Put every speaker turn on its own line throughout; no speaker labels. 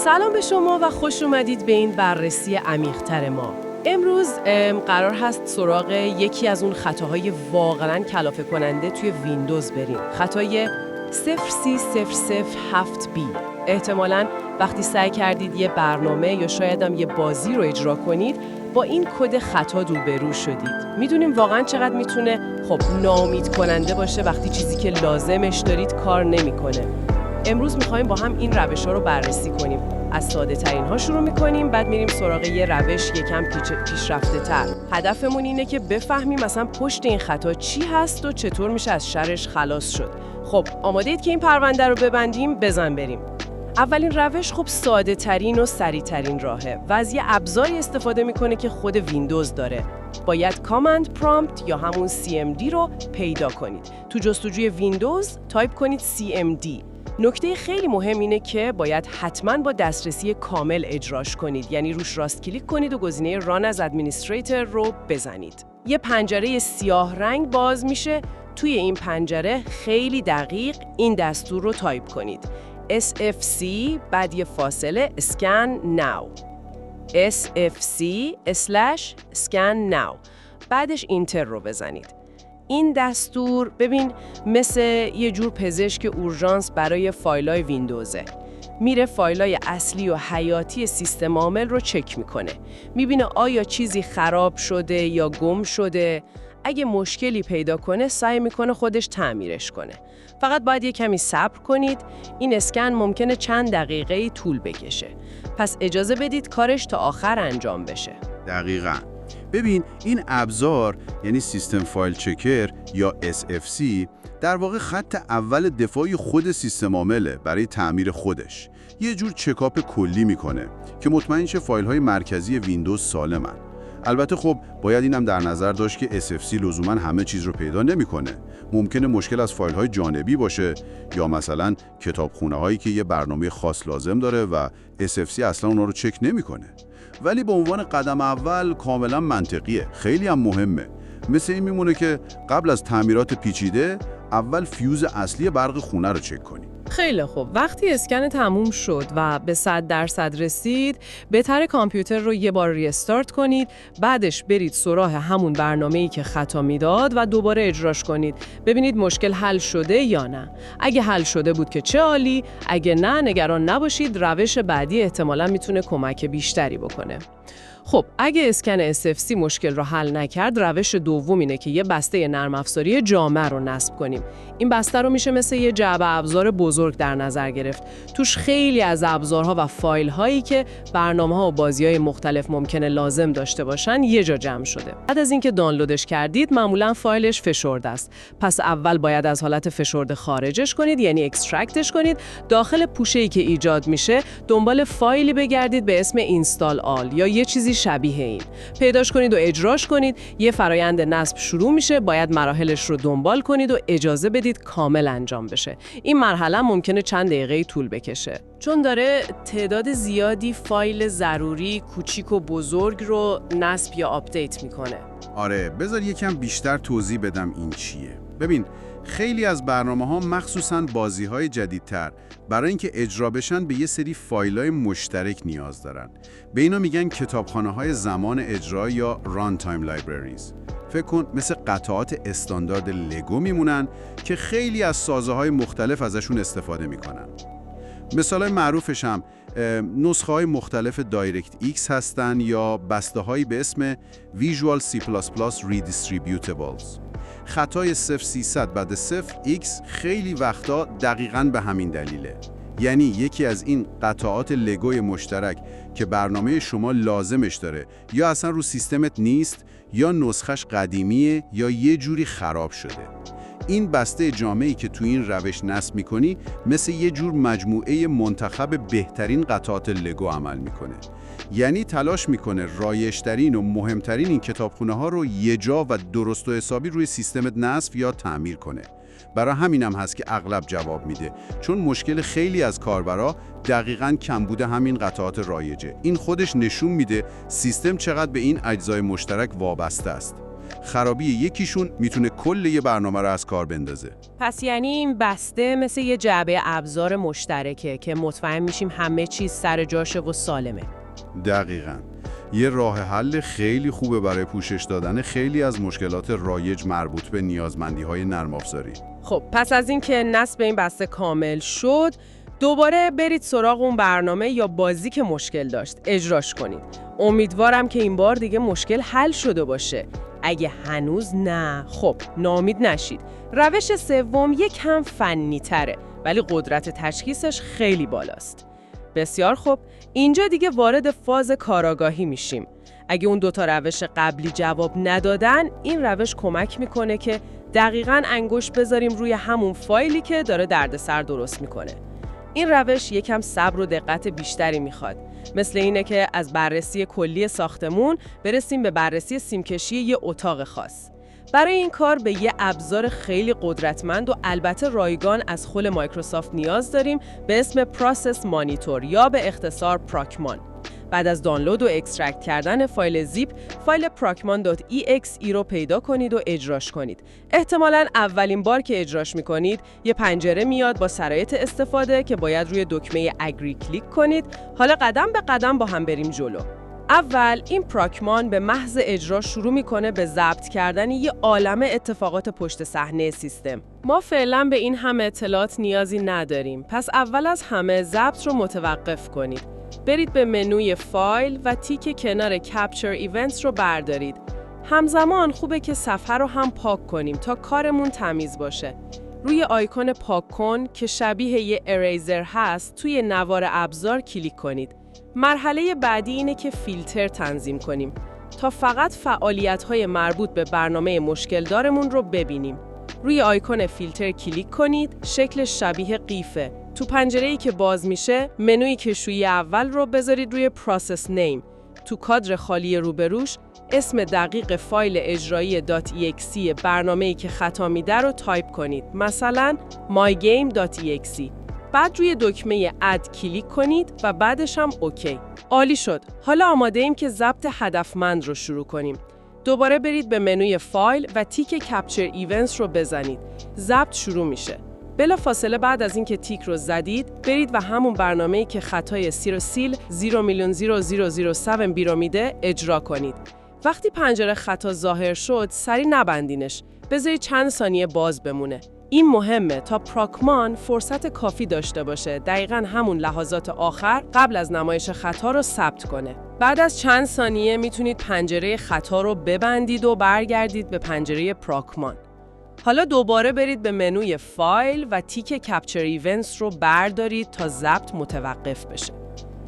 سلام به شما و خوش اومدید به این بررسی عمیق‌تر ما. امروز قرار هست سراغ یکی از اون خطاهای واقعاً کلافه کننده توی ویندوز بریم. خطای 03007B. احتمالاً وقتی سعی کردید یه برنامه یا شاید هم یه بازی رو اجرا کنید با این کد خطا روبرو شدید. میدونیم واقعاً چقدر میتونه ناامید کننده باشه وقتی چیزی که لازمش دارید کار نمیکنه. امروز میخوایم با هم این روش‌ها رو بررسی کنیم. از ساده ترین ها شروع میکنیم، بعد میریم سراغ یه روش یکم پیشرفته تر. هدفمون اینه که بفهمیم مثلا پشت این خطا چی هست و چطور میشه از شرش خلاص شد. خب آماده اید که این پرونده رو ببندیم؟ بزن بریم. اولین روش ساده ترین و سریع ترین راهه و از یه ابزاری استفاده میکنه که خود ویندوز داره. باید کامند پرامپت یا همون CMD رو پیدا کنید. تو جستجوی ویندوز تایپ کنید CMD. نکته خیلی مهم اینه که باید حتما با دسترسی کامل اجراش کنید، یعنی روش راست کلیک کنید و گزینه ران از ادمنستریتور رو بزنید. یه پنجره سیاه رنگ باز میشه. توی این پنجره خیلی دقیق این دستور رو تایپ کنید. SFC بعد یه فاصله scan now. SFC/scan now. بعدش اینتر رو بزنید. این دستور ببین مثل یه جور پزشک اورژانس برای فایلای ویندوزه. میره فایلای اصلی و حیاتی سیستم عامل رو چک میکنه. میبینه آیا چیزی خراب شده یا گم شده. اگه مشکلی پیدا کنه سعی میکنه خودش تعمیرش کنه. فقط باید یه کمی صبر کنید. این اسکن ممکنه چند دقیقه‌ای طول بکشه. پس اجازه بدید کارش تا آخر انجام بشه.
دقیقاً. ببین این ابزار یعنی سیستم فایل چکر یا SFC در واقع خط اول دفاعی خود سیستم عامله برای تعمیر خودش. یه جور چکاپ کلی میکنه که مطمئن شه فایل‌های مرکزی ویندوز سالمن. البته خب باید اینم در نظر داشت که SFC لزوما همه چیز رو پیدا نمیکنه. ممکنه مشکل از فایل‌های جانبی باشه یا مثلا کتابخونه‌هایی که یه برنامه خاص لازم داره و SFC اصلا اونا رو چک نمیکنه. ولی به عنوان قدم اول کاملا منطقیه، خیلی هم مهمه. مثل این میمونه که قبل از تعمیرات پیچیده اول فیوز اصلی برق خونه رو چک کنی.
خیلی خوب. وقتی اسکن تموم شد و به 100% رسید، بهتره کامپیوتر رو یه بار ریستارت کنید، بعدش برید سراغ همون برنامه‌ای که خطا میداد و دوباره اجراش کنید. ببینید مشکل حل شده یا نه. اگه حل شده بود که چه عالی، اگه نه نگران نباشید، روش بعدی احتمالاً میتونه کمک بیشتری بکنه. خب اگه اسکن SFC مشکل رو حل نکرد، روش دوم اینه که یه بسته نرم افزاری جامع رو نصب کنیم. این بسته رو میشه مثل یه جعبه ابزار بزرگ در نظر گرفت. توش خیلی از ابزارها و فایل هایی که برنامه‌ها و بازی‌های مختلف ممکنه لازم داشته باشن یه جا جمع شده. بعد از اینکه دانلودش کردید، معمولاً فایلش فشرده است. پس اول باید از حالت فشرده خارجش کنید، یعنی اکسترکتش کنید. داخل پوشه‌ای که ایجاد میشه، دنبال فایلی بگردید به اسم اینستال آل یا یه چیزی شبیه این. پیداش کنید و اجراش کنید. یه فرایند نصب شروع میشه. باید مراحلش رو دنبال کنید و اجازه بدید کامل انجام بشه. این مرحله ممکنه چند دقیقه طول بکشه. چون داره تعداد زیادی فایل ضروری، کوچیک و بزرگ رو نصب یا آپدیت میکنه.
آره، بذار یکم بیشتر توضیح بدم این چیه. ببین خیلی از برنامه‌ها مخصوصاً بازی‌های جدیدتر برای اینکه اجرا بشن به یه سری فایل‌های مشترک نیاز دارن. به اینا میگن کتابخانه‌های زمان اجرا یا ران تایم لایبرریز. فکر کن مثل قطعات استاندارد لگو میمونن که خیلی از سازه‌های مختلف ازشون استفاده میکنن. مثالای معروفش هم نسخه‌های مختلف دایرکت ایکس هستن یا بسته‌هایی به اسم Visual C++ Redistributables. خطای 0300 بعد 0x خیلی وقتا دقیقاً به همین دلیله. یعنی یکی از این قطعات لگوی مشترک که برنامه شما لازمش داره یا اصلا رو سیستمت نیست یا نسخش قدیمیه یا یه جوری خراب شده. این بسته جامعی که تو این روش نصب می‌کنی مثل یه جور مجموعه منتخب بهترین قطعات لگو عمل می‌کنه. یعنی تلاش می‌کنه رایج‌ترین و مهمترین این کتابخونه‌ها رو یه جا و درست و حسابی روی سیستمت نصب یا تعمیر کنه. برای همینم هست که اغلب جواب میده، چون مشکل خیلی از کاربرا دقیقاً کمبود همین قطعات رایجه. این خودش نشون میده سیستم چقدر به این اجزای مشترک وابسته است. خرابی یکیشون میتونه کل یه برنامه رو از کار بندازه.
پس یعنی این بسته مثل یه جعبه ابزار مشترکه که مطمئن میشیم همه چیز سر جاشه و سالمه.
دقیقاً. یه راه حل خیلی خوبه برای پوشش دادن خیلی از مشکلات رایج مربوط به نیازمندی‌های نرم افزاری.
خب پس از این که نصب این بسته کامل شد، دوباره برید سراغ اون برنامه یا بازی که مشکل داشت، اجراش کنید. امیدوارم که این بار دیگه مشکل حل شده باشه. اگه هنوز نه، خب ناامید نشید. روش سوم یکم فنی تره، ولی قدرت تشخیصش خیلی بالاست. بسیار خوب، اینجا دیگه وارد فاز کارآگاهی میشیم. اگه اون دوتا روش قبلی جواب ندادن، این روش کمک میکنه که دقیقاً انگشت بذاریم روی همون فایلی که داره دردسر درست میکنه. این روش یکم صبر و دقت بیشتری میخواد. مثل اینه که از بررسی کلی ساختمون برسیم به بررسی سیمکشی یه اتاق خاص. برای این کار به یه ابزار خیلی قدرتمند و البته رایگان از خود مایکروسافت نیاز داریم به اسم پروسس مانیتور یا به اختصار پراکمان. بعد از دانلود و اکسترکت کردن فایل زیپ، فایل prakman.exe رو پیدا کنید و اجراش کنید. احتمالاً اولین بار که اجراش می‌کنید، یه پنجره میاد با شرایط استفاده که باید روی دکمه اگری کلیک کنید. حالا قدم به قدم با هم بریم جلو. اول این پراکمان به محض اجرا شروع میکنه به ضبط کردن یه عالمه اتفاقات پشت صحنه سیستم. ما فعلا به این همه اطلاعات نیازی نداریم. پس اول از همه ضبط رو متوقف کنید. برید به منوی فایل و تیک کنار کپچر ایونتس رو بردارید. همزمان خوبه که صفحه رو هم پاک کنیم تا کارمون تمیز باشه. روی آیکون پاک کن که شبیه یه اریزر هست توی نوار ابزار کلیک کنید. مرحله بعدی اینه که فیلتر تنظیم کنیم تا فقط فعالیت‌های مربوط به برنامه مشکل دارمون رو ببینیم. روی آیکون فیلتر کلیک کنید، شکل شبیه قیفه. تو پنجره‌ای که باز میشه، منوی کشویی اول رو بذارید روی پروسس نیم. تو کادر خالی روبروش اسم دقیق فایل اجرایی .exe برنامه‌ای که خطا میده رو تایپ کنید. مثلا mygame.exe. بعد روی دکمه اد کلیک کنید و بعدش هم اوکی. عالی شد. حالا آماده ایم که ضبط هدفمند رو شروع کنیم. دوباره برید به منوی فایل و تیک کپچر ایونتس رو بزنید. ضبط شروع میشه. بلافاصله بعد از اینکه تیک رو زدید، برید و همون برنامه‌ای که خطای سیل 0,000,007 بی رو میده اجرا کنید. وقتی پنجره خطا ظاهر شد، سریع نبندینش. بذارید چند ثانیه باز بمونه. این مهمه تا پراکمان فرصت کافی داشته باشه دقیقاً همون لحظات آخر قبل از نمایش خطا رو ثبت کنه. بعد از چند ثانیه میتونید پنجره خطا رو ببندید و برگردید به پنجره پراکمان. حالا دوباره برید به منوی فایل و تیک کپچر ایونتس رو بردارید تا ضبط متوقف بشه.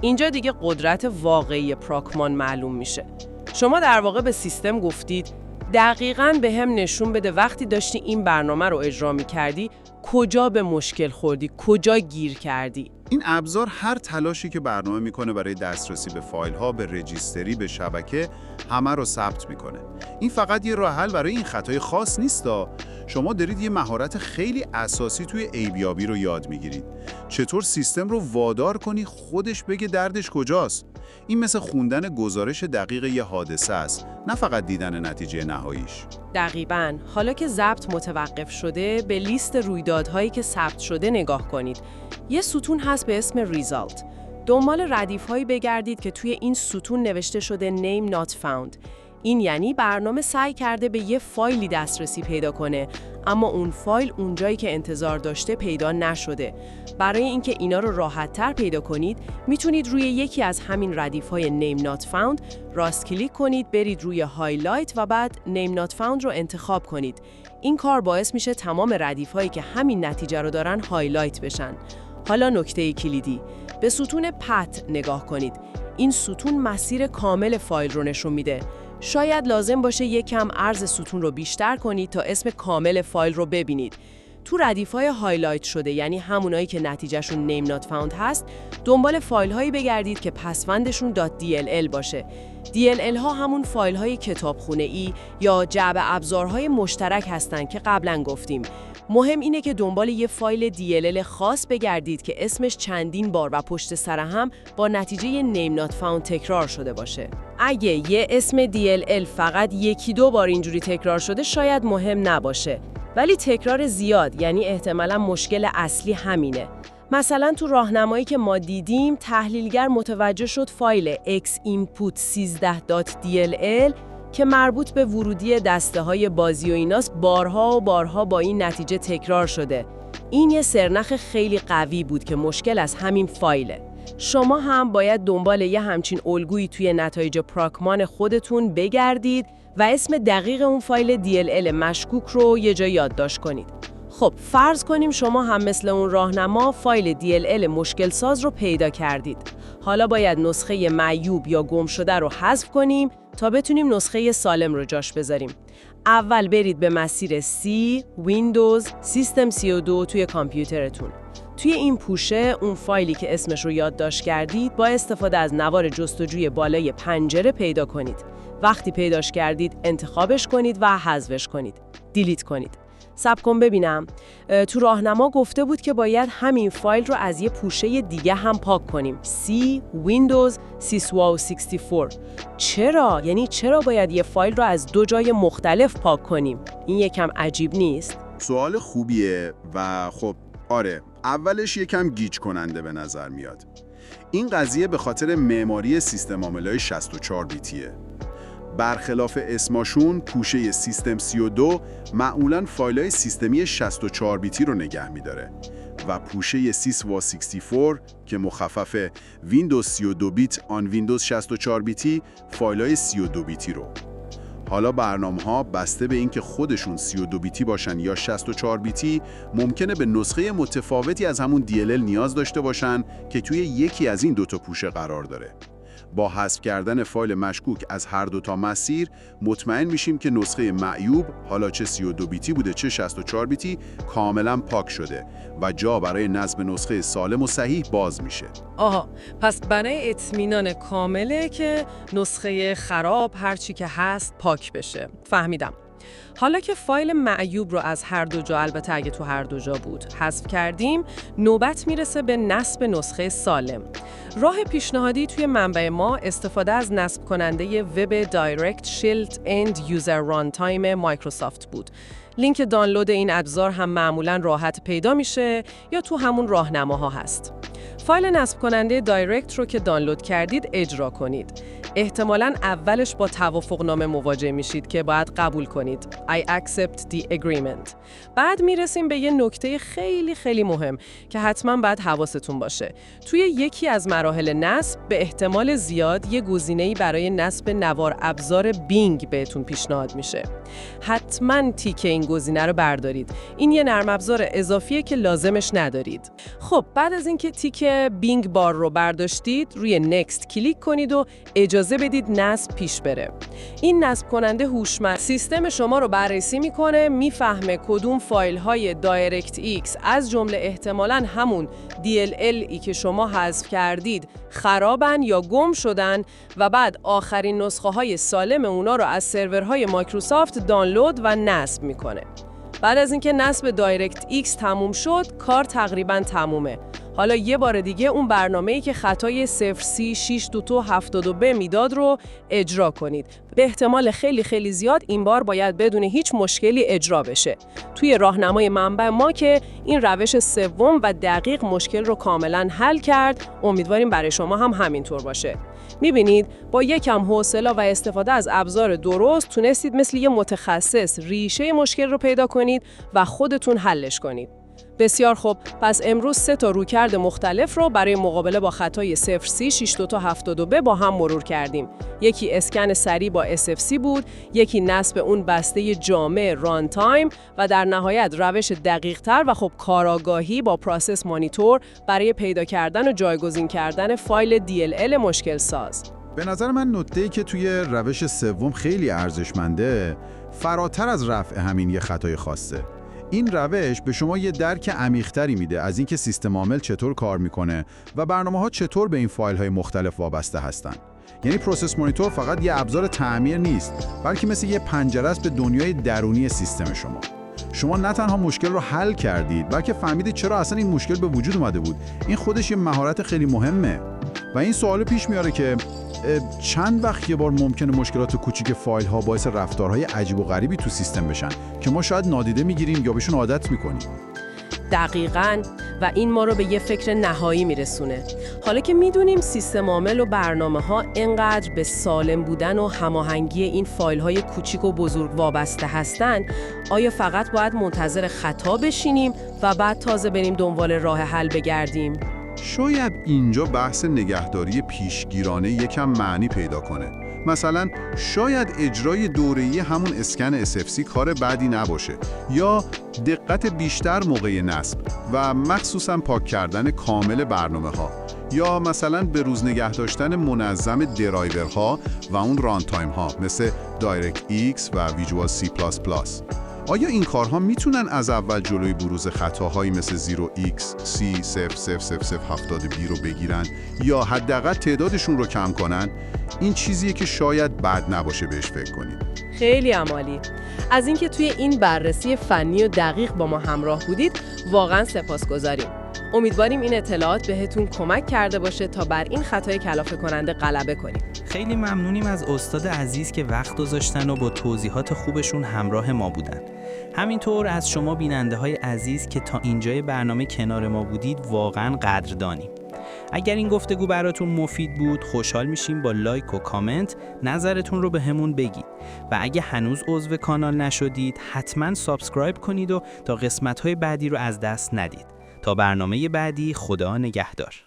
اینجا دیگه قدرت واقعی پراکمان معلوم میشه. شما در واقع به سیستم گفتید دقیقاً به هم نشون بده وقتی داشتی این برنامه رو اجرا می‌کردی کجا به مشکل خوردی، کجا گیر کردی.
این ابزار هر تلاشی که برنامه میکنه برای دسترسی به فایل‌ها، به رجیستری، به شبکه، همه رو ثبت میکنه. این فقط یه راه حل برای این خطای خاص نیستا. شما دارید یه مهارت خیلی اساسی توی عیبیابی رو یاد میگیرید. چطور سیستم رو وادار کنی خودش بگه دردش کجاست. این مثل خوندن گزارش دقیق یه حادثه است، نه فقط دیدن نتیجه نهاییش.
دقیقاً. حالا که ضبط متوقف شده، به لیست رویدادهایی که ثبت شده نگاه کنید. یه ستون هست به اسم ریزالت. دنبال ردیف‌هایی بگردید که توی این ستون نوشته شده name not found. این یعنی برنامه سعی کرده به یه فایلی دسترسی پیدا کنه، اما اون فایل اونجایی که انتظار داشته پیدا نشده. برای اینکه اینا رو راحت‌تر پیدا کنید، میتونید روی یکی از همین ردیف‌های name not found راست کلیک کنید، برید روی هایلایت و بعد name not found رو انتخاب کنید. این کار باعث میشه تمام ردیف‌هایی که همین نتیجه رو دارن هایلایت بشن. حالا نکته کلیدی، به ستون پت نگاه کنید. این ستون مسیر کامل فایل رو نشون میده. شاید لازم باشه یک کم عرض ستون رو بیشتر کنید تا اسم کامل فایل رو ببینید. تو ردیف‌های هایلایت شده، یعنی همونایی که نتیجهشون نیم نات فاوند هست، دنبال فایل‌هایی بگردید که پسوندشون .dll باشه. DLL ها همون فایل‌های کتابخونه‌ای یا جعبه ابزارهای مشترک هستن که قبلا گفتیم. مهم اینه که دنبال یه فایل DLL خاص بگردید که اسمش چندین بار و پشت سر هم با نتیجه نیم نات فاوند تکرار شده باشه. اگه یه اسم DLL فقط یکی دو بار اینجوری تکرار شده شاید مهم نباشه، ولی تکرار زیاد یعنی احتمالاً مشکل اصلی همینه. مثلا تو راهنمایی که ما دیدیم تحلیلگر متوجه شد فایل xinput13.dll که مربوط به ورودی دسته‌های بازی و ایناست بارها و بارها با این نتیجه تکرار شده. این یه سرنخ خیلی قوی بود که مشکل از همین فایله. شما هم باید دنبال یه همچین الگویی توی نتایج پراکمان خودتون بگردید و اسم دقیق اون فایل DLL مشکوک رو یه جا یادداشت کنید. خب فرض کنیم شما هم مثل اون راهنما فایل DLL مشکل ساز رو پیدا کردید. حالا باید نسخه معیوب یا گم شده رو حذف کنیم تا بتونیم نسخه سالم رو جاش بذاریم. اول برید به مسیر C، Windows، سیستم 32 توی کامپیوترتون. توی این پوشه اون فایلی که اسمش رو یادداشت کردید با استفاده از نوار جستجوی بالای پنجره پیدا کنید. وقتی پیداش کردید انتخابش کنید و حذفش کنید. دیلیت کنید. صبر کن ببینم. تو راهنما گفته بود که باید همین فایل رو از یه پوشه دیگه هم پاک کنیم. C، Windows، syswow64. چرا؟ یعنی چرا باید یه فایل رو از دو جای مختلف پاک کنیم؟ این یکم عجیب نیست؟
سوال خوبیه و خب آره، اولش یکم گیج کننده به نظر میاد. این قضیه به خاطر معماری سیستم عاملای 64 بیتیه. برخلاف اسمشون پوشه سیستم 32 معمولاً فایل‌های سیستمی 64 بیتی رو نگه می‌داره و پوشه syswow64 که مخفف ویندوز 32 بیت آن ویندوز 64 بیتی فایل‌های 32 بیتی رو. حالا برنامه‌ها بسته به اینکه خودشون 32 بیتی باشن یا 64 بیتی ممکنه به نسخه متفاوتی از همون DLL نیاز داشته باشن که توی یکی از این دوتا پوشه قرار داره. با حذف کردن فایل مشکوک از هر دوتا مسیر مطمئن میشیم که نسخه معیوب حالا چه 32 بیتی بوده چه 64 بیتی کاملا پاک شده و جا برای نصب نسخه سالم و صحیح باز میشه.
آها، پس برای اطمینان کامله که نسخه خراب هرچی که هست پاک بشه. فهمیدم. حالا که فایل معیوب رو از هر دو جا، البته اگه تو هر دو جا بود، حذف کردیم، نوبت میرسه به نصب نسخه سالم. راه پیشنهادی توی منبع ما استفاده از نصب کننده وب دایرکت شیلد اند یوزر رانتایم مایکروسافت بود. لینک دانلود این ابزار هم معمولاً راحت پیدا میشه یا تو همون راهنماها هست. فایل نصب کننده دایرکت رو که دانلود کردید اجرا کنید. احتمالاً اولش با توافقنامه مواجه میشید که باید قبول کنید. I accept the agreement. بعد میرسیم به یه نکته خیلی خیلی مهم که حتما باید حواستون باشه. توی یکی از مراحل نصب به احتمال زیاد یه گزینه‌ای برای نصب نوار ابزار بینگ بهتون پیشنهاد میشه. حتما تیک این گزینه رو بردارید. این یه نرم ابزار اضافیه که لازمش ندارید. خب بعد از اینکه تیک بینگ بار رو برداشتید، روی نکست کلیک کنید و اجازه بدید نصب پیش بره. این نصب کننده هوشمند سیستم شما رو بررسی میکنه، میفهمه کدوم فایل های دایرکت ایکس از جمله احتمالاً همون DLL ای که شما حذف کردید خرابن یا گم شدن و بعد آخرین نسخه های سالم اونا رو از سرورهای مایکروسافت دانلود و نصب میکنه. بعد از اینکه نصب دایرکت ایکس تموم شد، کار تقریباً تمومه. حالا یه بار دیگه اون برنامه‌ای که خطای 0C62272 میداد رو اجرا کنید. به احتمال خیلی خیلی زیاد این بار باید بدون هیچ مشکلی اجرا بشه. توی راهنمای منبع ما که این روش سوم و دقیق مشکل رو کاملا حل کرد، امیدواریم برای شما هم همینطور باشه. میبینید با یکم حوصله و استفاده از ابزار درست تونستید مثل یه متخصص ریشه مشکل رو پیدا کنید و خودتون حلش کنید. بسیار خوب، پس امروز 3 تا رویکرد مختلف رو برای مقابله با خطای 0C62272 با هم مرور کردیم. یکی اسکن سریع با SFC بود، یکی نصب اون بسته جامع ران تایم و در نهایت روش دقیق‌تر و خب کارآگاهی با پروسس مانیتور برای پیدا کردن و جایگزین کردن فایل DLL مشکل ساز.
به نظر من نکته‌ای که توی روش سوم خیلی ارزشمنده، فراتر از رفع همین یه خطای خاصه. این روش به شما یه درک عمیق‌تری میده از اینکه سیستم عامل چطور کار میکنه و برنامه‌ها چطور به این فایل‌های مختلف وابسته هستن. یعنی پروسس مانیتور فقط یه ابزار تعمیر نیست، بلکه مثل یه پنجره است به دنیای درونی سیستم شما. شما نه تنها مشکل رو حل کردید، بلکه فهمیدید چرا اصلا این مشکل به وجود اومده بود. این خودش یه مهارت خیلی مهمه. و این سوال پیش میاره که چند وقت یه بار ممکنه مشکلات کوچیک فایل ها باعث رفتارهای عجیب و غریبی تو سیستم بشن که ما شاید نادیده میگیریم یا بهشون عادت میکنیم.
دقیقاً، و این ما رو به یه فکر نهایی میرسونه. حالا که میدونیم سیستم عامل و برنامه‌ها اینقدر به سالم بودن و هماهنگی این فایل‌های کوچیک و بزرگ وابسته هستن، آیا فقط باید منتظر خطا بشینیم و بعد تازه بریم دنبال راه حل بگردیم؟
شاید اینجا بحث نگهداری پیشگیرانه یکم معنی پیدا کنه. مثلا شاید اجرای دوره‌ای همون اسکن SFC کار بعدی نباشه، یا دقت بیشتر موقع نصب و مخصوصاً پاک کردن کامل برنامه‌ها، یا مثلا به روز نگه داشتن منظم درایورها و اون ران تایم ها مثل دایرکت ایکس و ویژوال C++. آیا این کارها میتونن از اول جلوی بروز خطاهایی مثل 0x C000070B رو بگیرن یا حداقل تعدادشون رو کم کنن؟ این چیزیه که شاید بد نباشه بهش فکر کنید.
خیلی عالی. از اینکه توی این بررسی فنی و دقیق با ما همراه بودید واقعا سپاسگزاریم. امیدواریم این اطلاعات بهتون کمک کرده باشه تا بر این خطای کلافه کننده غلبه کنیم.
خیلی ممنونیم از استاد عزیز که وقت گذاشتن و با توضیحات خوبشون همراه ما بودن. همینطور از شما بیننده های عزیز که تا اینجای برنامه کنار ما بودید واقعا قدردانیم. اگر این گفتگو براتون مفید بود، خوشحال میشیم با لایک و کامنت نظرتون رو به همون بگید و اگه هنوز عضو کانال نشدید حتما سابسکرایب کنید و تا قسمت‌های بعدی رو از دست ندید. تا برنامه بعدی، خدا نگهدار.